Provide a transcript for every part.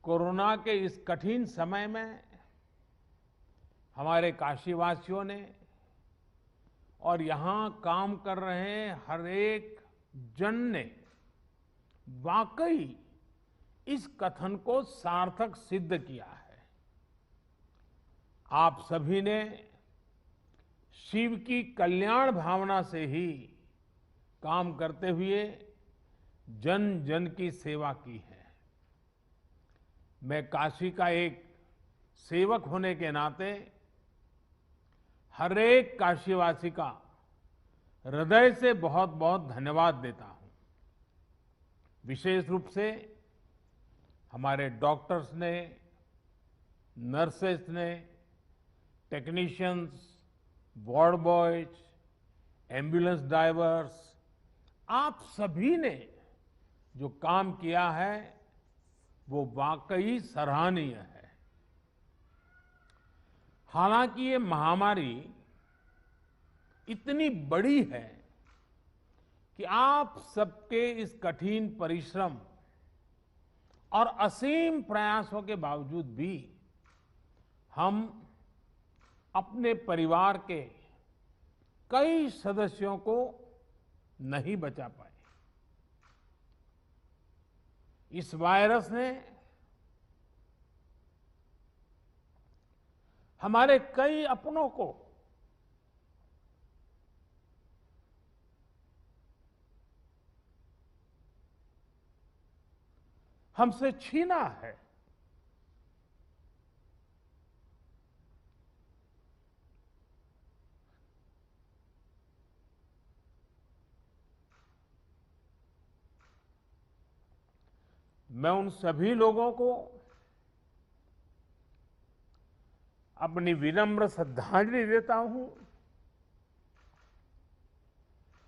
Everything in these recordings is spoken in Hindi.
कोरोना के इस कठिन समय में हमारे काशीवासियों ने और यहाँ काम कर रहे हर एक जन ने वाकई इस कथन को सार्थक सिद्ध किया है। आप सभी ने शिव की कल्याण भावना से ही काम करते हुए जन जन की सेवा की है। मैं काशी का एक सेवक होने के नाते हर एक काशीवासी का हृदय से बहुत बहुत धन्यवाद देता हूं। विशेष रूप से हमारे डॉक्टर्स ने, नर्सेस ने, technicians, ward boys, ambulance drivers, आप सभी ने जो काम किया है वो वाकई सराहनीय है। हालांकि ये महामारी इतनी बड़ी है कि आप सबके इस कठिन परिश्रम और असीम प्रयासों के बावजूद भी हम अपने परिवार के कई सदस्यों को नहीं बचा पाए। इस वायरस ने हमारे कई अपनों को हमसे छीना है। मैं उन सभी लोगों को अपनी विनम्र श्रद्धांजलि देता हूं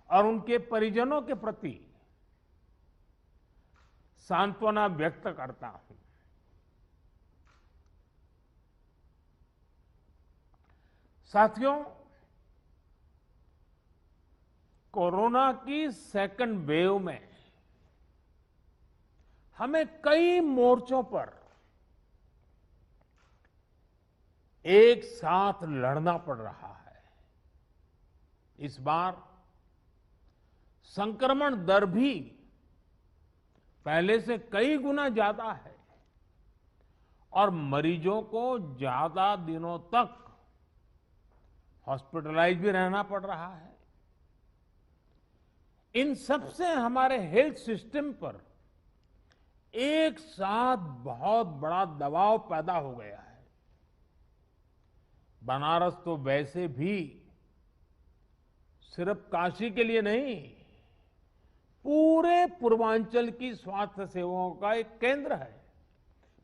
और उनके परिजनों के प्रति सांत्वना व्यक्त करता हूं। साथियों, कोरोना की सेकंड वेव में हमें कई मोर्चों पर एक साथ लड़ना पड़ रहा है। इस बार संक्रमण दर भी पहले से कई गुना ज्यादा है और मरीजों को ज्यादा दिनों तक हॉस्पिटलाइज भी रहना पड़ रहा है। इन सब से हमारे हेल्थ सिस्टम पर एक साथ बहुत बड़ा दबाव पैदा हो गया है। बनारस तो वैसे भी सिर्फ काशी के लिए नहीं, पूरे पूर्वांचल की स्वास्थ्य सेवाओं का एक केंद्र है।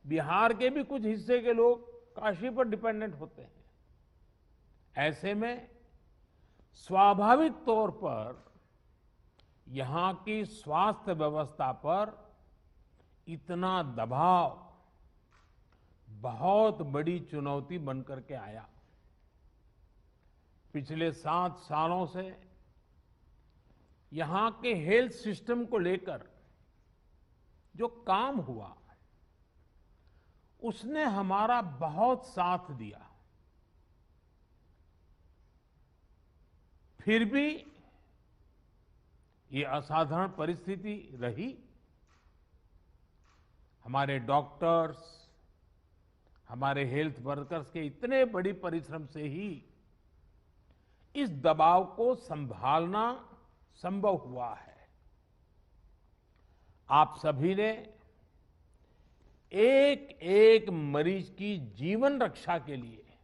बिहार के भी कुछ हिस्से के लोग काशी पर डिपेंडेंट होते हैं। ऐसे में स्वाभाविक तौर पर यहां की स्वास्थ्य व्यवस्था पर इतना दबाव बहुत बड़ी चुनौती बनकर के आया। पिछले 7 सालों से यहां के हेल्थ सिस्टम को लेकर जो काम हुआ उसने हमारा बहुत साथ दिया। फिर भी ये असाधारण परिस्थिति रही। हमारे डॉक्टर्स, हमारे हेल्थ वर्कर्स के इतने बड़ी परिश्रम से ही इस दबाव को संभालना संभव हुआ है। आप सभी ने एक एक मरीज की जीवन रक्षा के लिए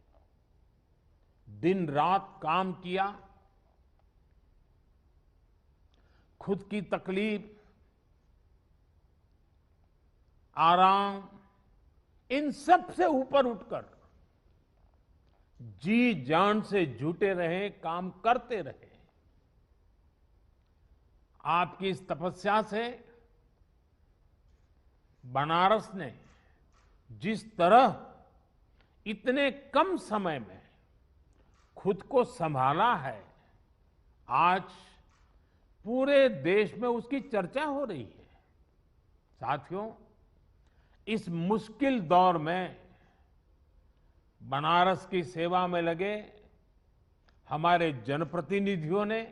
दिन रात काम किया। खुद की तकलीफ, आराम, इन सब से ऊपर उठकर जी जान से जुटे रहे, काम करते रहे। आपकी इस तपस्या से बनारस ने जिस तरह इतने कम समय में खुद को संभाला है, आज पूरे देश में उसकी चर्चा हो रही है। साथियों, इस मुश्किल दौर में बनारस की सेवा में लगे हमारे जनप्रतिनिधियों ने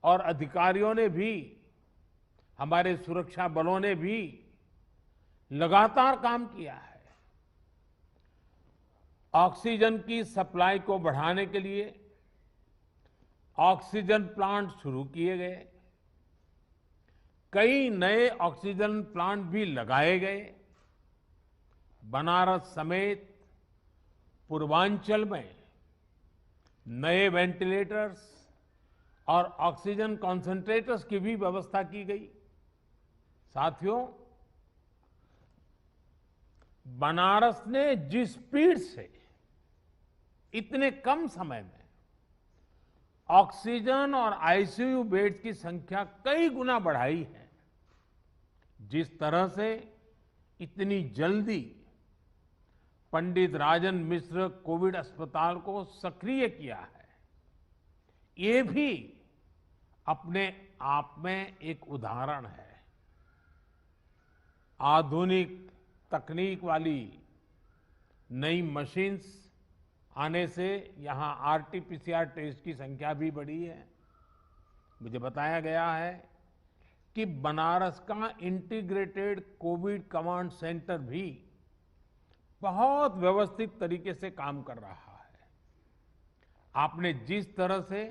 और अधिकारियों ने भी, हमारे सुरक्षा बलों ने भी लगातार काम किया है। ऑक्सीजन की सप्लाई को बढ़ाने के लिए ऑक्सीजन प्लांट शुरू किए गए, कई नए ऑक्सीजन प्लांट भी लगाए गए। बनारस समेत पूर्वांचल में नए वेंटिलेटर्स और ऑक्सीजन कॉन्सेंट्रेटर्स की भी व्यवस्था की गई। साथियों, बनारस ने जिस स्पीड से इतने कम समय में ऑक्सीजन और आईसीयू बेड्स की संख्या कई गुना बढ़ाई है, जिस तरह से इतनी जल्दी पंडित राजन मिश्र कोविड अस्पताल को सक्रिय किया है, ये भी अपने आप में एक उदाहरण है। आधुनिक तकनीक वाली नई मशीन्स आने से यहां आरटीपीसीआर टेस्ट की संख्या भी बढ़ी है। मुझे बताया गया है कि बनारस का इंटीग्रेटेड कोविड कमांड सेंटर भी बहुत व्यवस्थित तरीके से काम कर रहा है। आपने जिस तरह से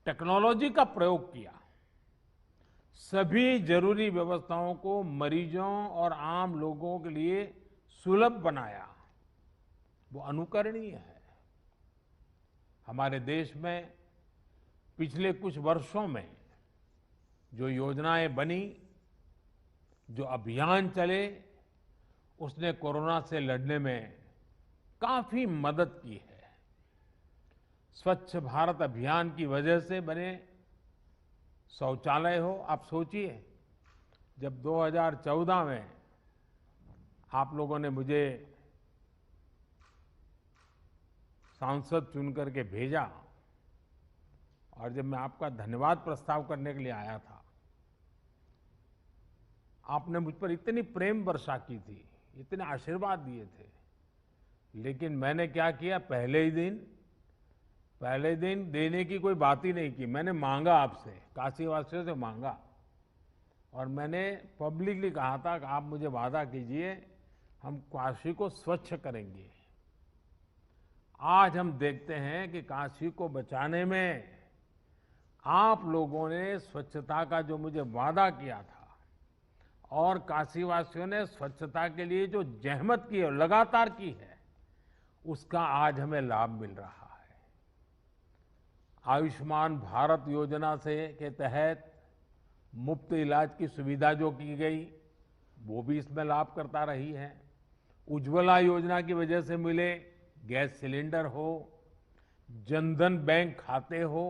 टेक्नोलॉजी का प्रयोग किया, सभी जरूरी व्यवस्थाओं को मरीजों और आम लोगों के लिए सुलभ बनाया, वो अनुकरणीय है। हमारे देश में पिछले कुछ वर्षों में जो योजनाएं बनी, जो अभियान चले, उसने कोरोना से लड़ने में काफी मदद की है। स्वच्छ भारत अभियान की वजह से बने शौचालय हो, आप सोचिए, जब 2014 में आप लोगों ने मुझे सांसद चुनकर के भेजा और जब मैं आपका धन्यवाद प्रस्ताव करने के लिए आया था, आपने मुझ पर इतनी प्रेम वर्षा की थी, इतने आशीर्वाद दिए थे, लेकिन मैंने क्या किया, पहले दिन देने की कोई बात ही नहीं की। मैंने मांगा आपसे, काशीवासियों से मांगा, और मैंने पब्लिकली कहा था कि आप मुझे वादा कीजिए, हम काशी को स्वच्छ करेंगे। आज हम देखते हैं कि काशी को बचाने में आप लोगों ने स्वच्छता का जो मुझे वादा किया था और काशीवासियों ने स्वच्छता के लिए जो जहमत की है, लगातार की है, उसका आज हमें लाभ मिल रहा है। आयुष्मान भारत योजना के तहत मुफ्त इलाज की सुविधा जो की गई, वो भी इसमें लाभ करता रही है। उज्ज्वला योजना की वजह से मिले गैस सिलेंडर हो, जनधन बैंक खाते हो,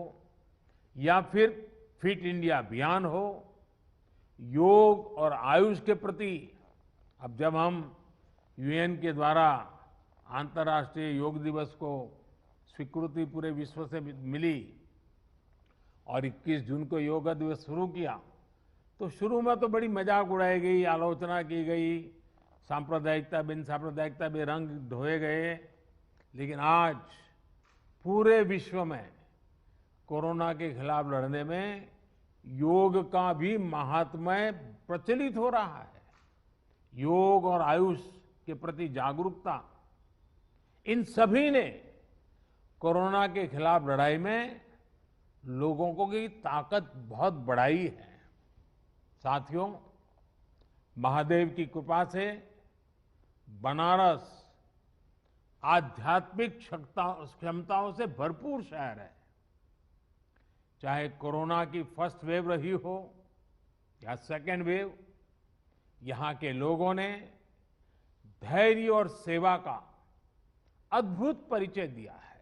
या फिर फिट इंडिया अभियान हो, योग और आयुष के प्रति अब जब हम यूएन के द्वारा अंतर्राष्ट्रीय योग दिवस को स्वीकृति पूरे विश्व से मिली और 21 जून को योग दिवस शुरू किया, तो शुरू में तो बड़ी मजाक उड़ाई गई, आलोचना की गई, सांप्रदायिकता बिन सांप्रदायिकता में रंग ढोए गए, लेकिन आज पूरे विश्व में कोरोना के खिलाफ लड़ने में योग का भी महात्म्य प्रचलित हो रहा है। योग और आयुष के प्रति जागरूकता, इन सभी ने कोरोना के खिलाफ लड़ाई में लोगों को की ताकत बहुत बढ़ाई है। साथियों, महादेव की कृपा से बनारस आध्यात्मिक क्षमताओं से भरपूर शहर है। चाहे कोरोना की फर्स्ट वेव रही हो या सेकेंड वेव, यहां के लोगों ने धैर्य और सेवा का अद्भुत परिचय दिया है।